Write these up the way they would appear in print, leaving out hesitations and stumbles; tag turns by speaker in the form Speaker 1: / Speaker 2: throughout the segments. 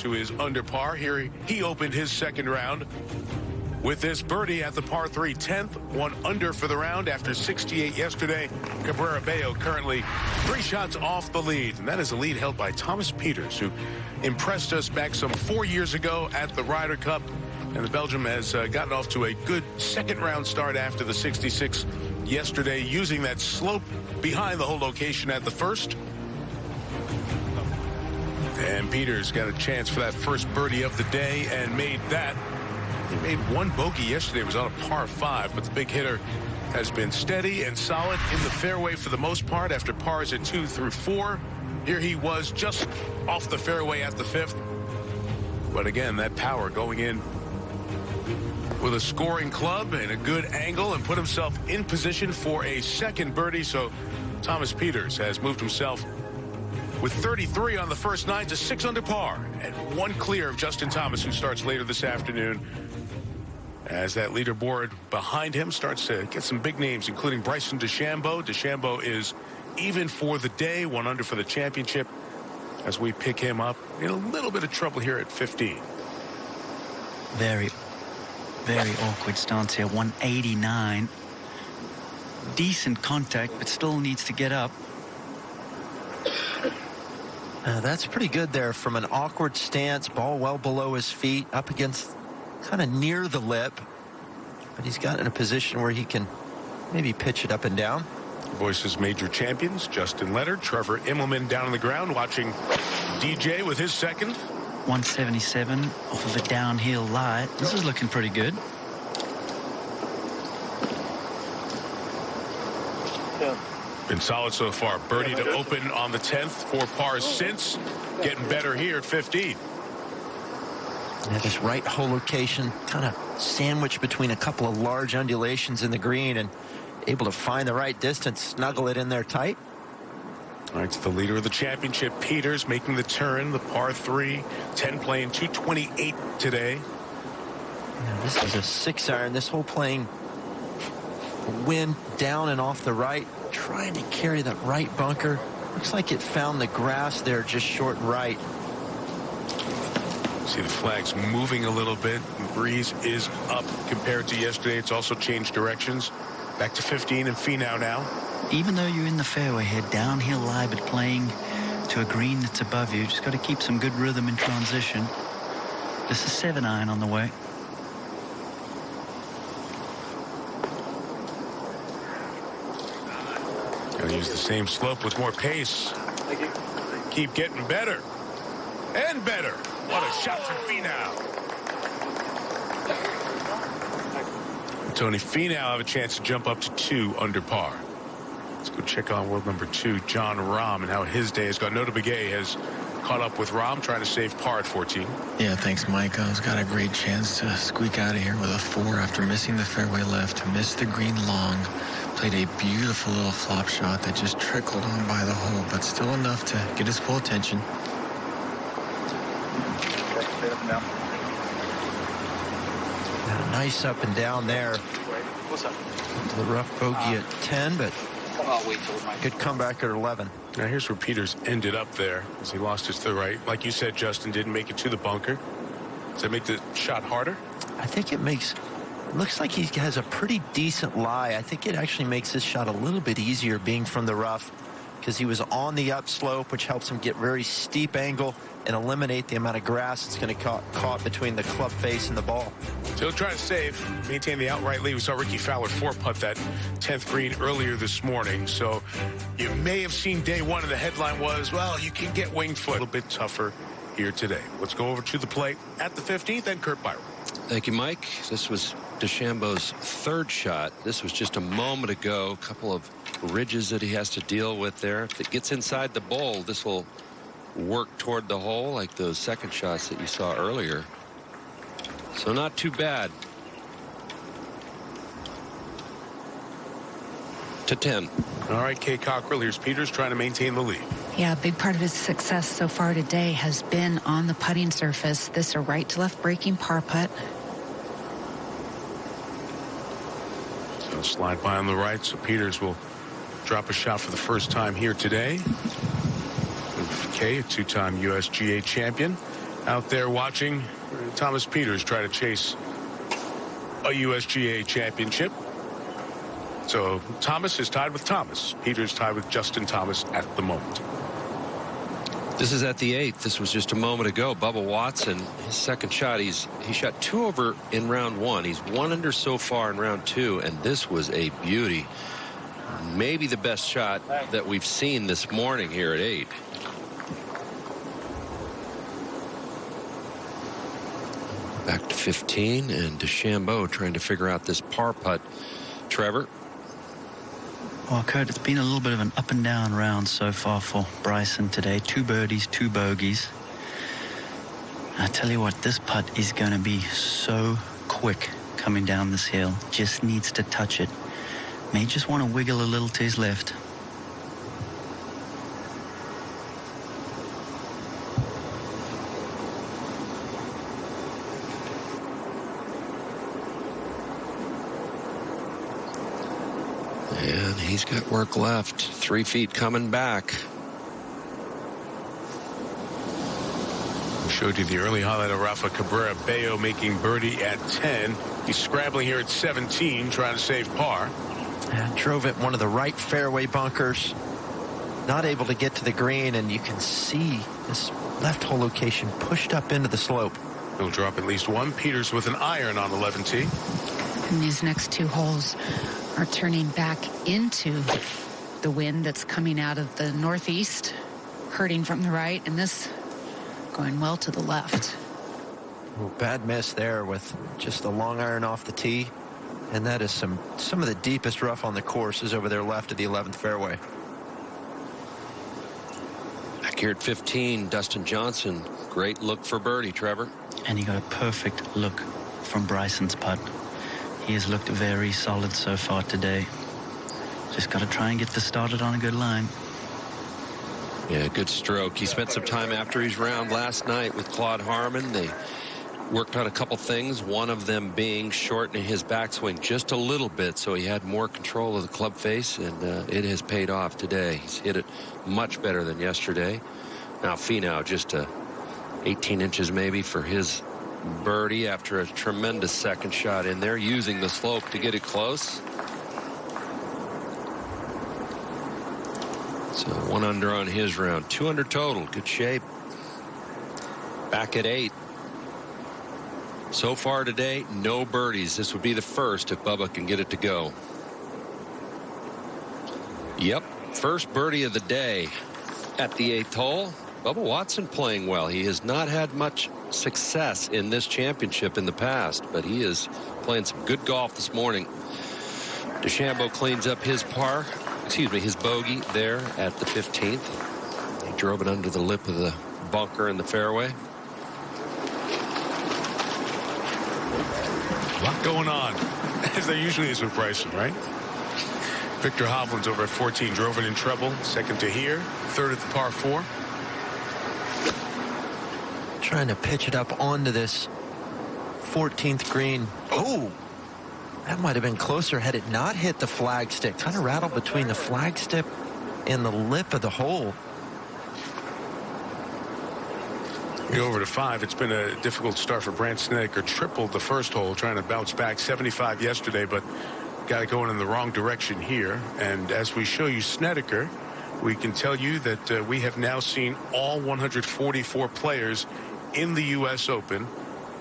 Speaker 1: who is under par. Here he opened his second round with this birdie at the par 3 10th, 1 under for the round after 68 yesterday. Cabrera Bello currently 3 shots off the lead, and that is a lead held by Thomas Pieters, who impressed us back some 4 years ago at the Ryder Cup. And the Belgium has gotten off to a good second round start after the 66 yesterday, using that slope behind the whole location at the first. And Pieters got a chance for that first birdie of the day and made that. He made 1 bogey yesterday. It was on a par 5, but the big hitter has been steady and solid in the fairway for the most part after pars at 2 through 4. Here he was just off the fairway at the 5th. But again, that power going in with a scoring club and a good angle and put himself in position for a second birdie. So Thomas Pieters has moved himself with 33 on the first 9 to 6 under par and 1 clear of Justin Thomas, who starts later this afternoon, as that leaderboard behind him starts to get some big names, including Bryson DeChambeau. DeChambeau is even for the day, 1 under for the championship, as we pick him up in a little bit of trouble here at 15.
Speaker 2: Very awkward stance here. 189. Decent contact, but still needs to get up.
Speaker 3: That's pretty good there from an awkward stance. Ball well below his feet, up against kind of near the lip. But he's got in a position where he can maybe pitch it up and down.
Speaker 1: Voices major champions, Justin Leonard, Trevor Immelman down on the ground watching DJ with his second.
Speaker 2: 177 off of a downhill lie. This is looking pretty good.
Speaker 1: Been solid so far. Birdie to open on the 10th. 4 pars since. Getting better here at 15.
Speaker 3: Yeah, this right hole location kind of sandwiched between a couple of large undulations in the green and able to find the right distance, snuggle it in there tight.
Speaker 1: All right, to the leader of the championship, Pieters, making the turn, the par 3, 10 playing 228 today.
Speaker 3: Yeah, this is a 6-iron. This hole playing wind down and off the right, trying to carry that right bunker. Looks like it found the grass there just short right.
Speaker 1: See the flags moving a little bit. The breeze is up compared to yesterday. It's also changed directions. Back to 15 and Finau now.
Speaker 2: Even though you're in the fairway here, downhill lie, but playing to a green that's above you, just got to keep some good rhythm in transition. This is 7-iron on the way.
Speaker 1: Gonna use the same slope with more pace. Keep getting better and better. What a shot from Finau. Tony Finau have a chance to jump up to 2 under par. Let's go check on world number 2, John Rahm, and how his day has gone. Nota Begay has caught up with Rahm, trying to save par at 14.
Speaker 4: Yeah, thanks, Mike. He's got a great chance to squeak out of here with a 4 after missing the fairway left, missed the green long, played a beautiful little flop shot that just trickled on by the hole, but still enough to get his full attention.
Speaker 3: Nice up and down there. The rough bogey at 10, but good comeback at 11.
Speaker 1: Now here's where Pieters ended up there as he lost his to the right. Like you said, Justin, didn't make it to the bunker. Does that make the shot harder?
Speaker 3: I think it makes, looks like he has a pretty decent lie. I think it actually makes this shot a little bit easier being from the rough, because he was on the upslope, which helps him get very steep angle and eliminate the amount of grass that's going to caught between the club face and the ball.
Speaker 1: So he'll try to save, maintain the outright lead. We saw Ricky Fowler 4-putt that 10th green earlier this morning. So you may have seen day 1, and the headline was, well, you can get winged foot. A little bit tougher here today. Let's go over to the plate at the 15th, and Kurt Byron.
Speaker 5: Thank you, Mike. This was DeChambeau's 3rd shot. This was just a moment ago. A couple of ridges that he has to deal with there. If it gets inside the bowl, this will work toward the hole like those second shots that you saw earlier. So not too bad. To 10.
Speaker 1: All right, Kay Cockrell. Here's Pieters trying to maintain the lead.
Speaker 6: Yeah, a big part of his success so far today has been on the putting surface. This a right to left breaking par putt.
Speaker 1: So slide by on the right, so Pieters will drop a shot for the first time here today. Kay, a 2-time USGA champion, out there watching Thomas Pieters try to chase a USGA championship. So Thomas is tied with Thomas. Pieters tied with Justin Thomas at the moment.
Speaker 5: This is at the 8th. This was just a moment ago. Bubba Watson, his second shot, he shot 2 over in round 1. He's 1 under so far in round 2, and this was a beauty. Maybe the best shot that we've seen this morning here at 8. Back to 15, and DeChambeau trying to figure out this par putt. Trevor?
Speaker 2: Well, Kurt, it's been a little bit of an up and down round so far for Bryson today. 2 birdies, 2 bogeys. I tell you what, this putt is going to be so quick coming down this hill. Just needs to touch it. May just want to wiggle a little to his left.
Speaker 5: And he's got work left. 3 feet coming back.
Speaker 1: We showed you the early highlight of Rafa Cabrera Bello making birdie at 10. He's scrambling here at 17, trying to save par.
Speaker 3: And drove it one of the right fairway bunkers. Not able to get to the green, and you can see this left hole location pushed up into the slope.
Speaker 1: He'll drop at least 1. Pieters with an iron on 11T.
Speaker 6: And these next 2 holes are turning back into the wind that's coming out of the northeast, hurting from the right, and this going well to the left.
Speaker 3: Ooh, bad miss there with just the long iron off the tee. And that is some of the deepest rough on the course is over there left of the 11th fairway.
Speaker 5: Back here at 15, Dustin Johnson. Great look for birdie, Trevor.
Speaker 2: And he got a perfect look from Bryson's putt. He has looked very solid so far today. Just got to try and get this started on a good line.
Speaker 5: Yeah, good stroke. He spent some time after his round last night with Claude Harmon. They worked on a couple things, one of them being shortening his backswing just a little bit so he had more control of the club face, and it has paid off today. He's hit it much better than yesterday. Now Finau just 18 inches maybe for his birdie after a tremendous second shot in there, using the slope to get it close. So 1 under on his round, 2 under total. Good shape. Back at 8. So far today, no birdies. This would be the first if Bubba can get it to go. Yep, first birdie of the day at the 8th hole. Bubba Watson playing well. He has not had much success in this championship in the past, but he is playing some good golf this morning. DeChambeau cleans up his his bogey there at the 15th. He drove it under the lip of the bunker in the fairway.
Speaker 1: A lot going on, as there usually is with Bryson, right? Victor Hovland's over at 14, drove it in treble, second to here, third at the par 4.
Speaker 3: Trying to pitch it up onto this 14th green. Oh, that might have been closer had it not hit the flagstick. Kind of rattled between the flagstick and the lip of the hole.
Speaker 1: We go over to 5. It's been a difficult start for Brandt Snedeker. Tripled the first hole, trying to bounce back. 75 yesterday, but got it going in the wrong direction here. And as we show you Snedeker, we can tell you that we have now seen all 144 players in the U.S. Open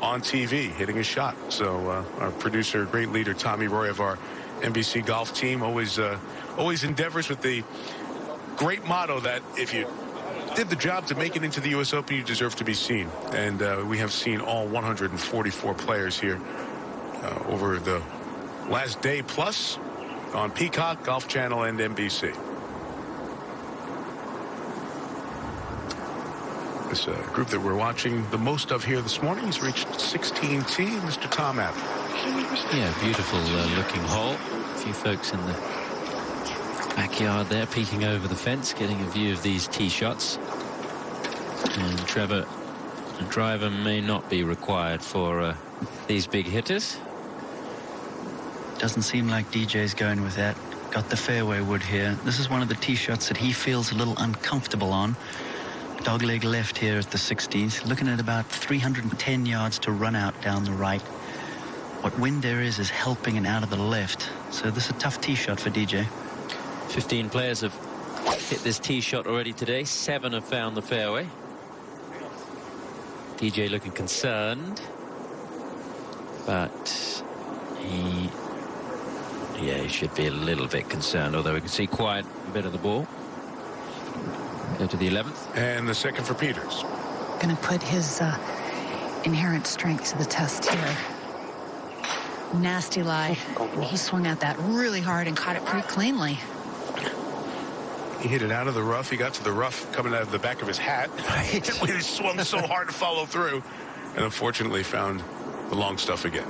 Speaker 1: on TV hitting a shot. So our producer, great leader Tommy Roy of our NBC golf team, always endeavors with the great motto that if you did the job to make it into the U.S. Open, you deserve to be seen. And we have seen all 144 players here over the last day plus on Peacock, Golf Channel, and NBC. This group that we're watching the most of here this morning has reached 16T. Mr. Tom App.
Speaker 7: Yeah, beautiful looking hole. A few folks in the backyard there peeking over the fence, getting a view of these tee shots. And Trevor, a driver may not be required for these big hitters.
Speaker 2: Doesn't seem like DJ's going with that. Got the fairway wood here. This is one of the tee shots that he feels a little uncomfortable on. dogleg left here at the 16th. Looking at about 310 yards to run out down the right. What wind there is helping and out of the left. So this is a tough tee shot for DJ.
Speaker 7: 15 players have hit this tee shot already today. 7 have found the fairway. DJ looking concerned, but he should be a little bit concerned, although we can see quite a bit of the ball. Go to the 11th.
Speaker 1: And the second for Pieters.
Speaker 6: Going to put his inherent strength to the test here. Nasty lie. And he swung at that really hard and caught it pretty cleanly.
Speaker 1: He hit it out of the rough. He got to the rough coming out of the back of his hat. He swung so hard to follow through, and unfortunately found the long stuff again.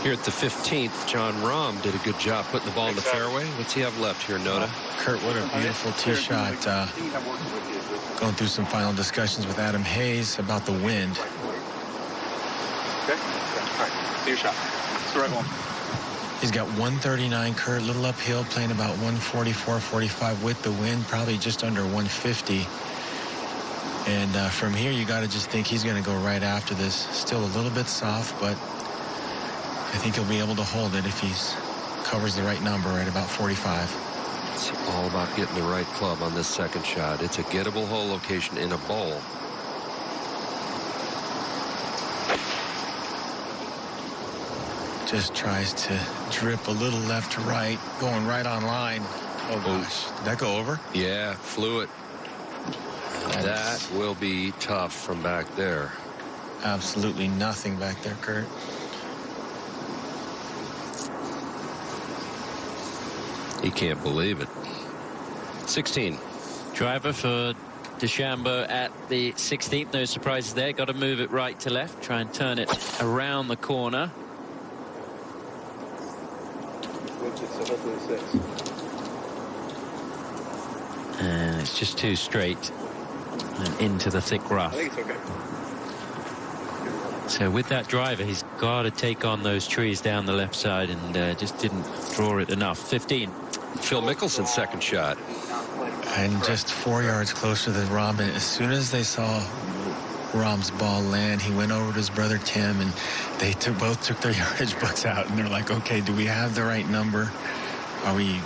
Speaker 5: Here at the 15th, John Rahm did a good job putting the ball in the fairway. What's he have left here, Noda?
Speaker 4: Kurt, what a beautiful tee shot. Going through some final discussions with Adam Hayes about the wind.
Speaker 8: Okay. All right. Clear shot. It's the right one.
Speaker 4: He's got 139, Kurt, little uphill, playing about 144, 45 with the wind, probably just under 150. And from here, you got to just think he's going to go right after this. Still a little bit soft, but I think he'll be able to hold it if he covers the right number at about 45.
Speaker 5: It's all about getting the right club on this second shot. It's a gettable hole location in a bowl.
Speaker 4: Just tries to drip a little left to right, going right on line. Oh gosh, did that go over?
Speaker 5: Yeah, flew it. That will be tough from back there.
Speaker 4: Absolutely nothing back there, Kurt.
Speaker 5: He can't believe it. 16.
Speaker 7: Driver for DeChambeau at the 16th. No surprises there. Got to move it right to left. Try and turn it around the corner. And it's just too straight and into the thick rough.
Speaker 8: I think it's okay.
Speaker 7: So with that driver, he's got to take on those trees down the left side, and just didn't draw it enough. 15.
Speaker 5: Phil Mickelson's second shot.
Speaker 4: And just 4 yards closer than Rahm. As soon as they saw Rahm's ball land, he went over to his brother Tim, and they both took their yardage books out, and they're like, okay, do we have the right number? Are we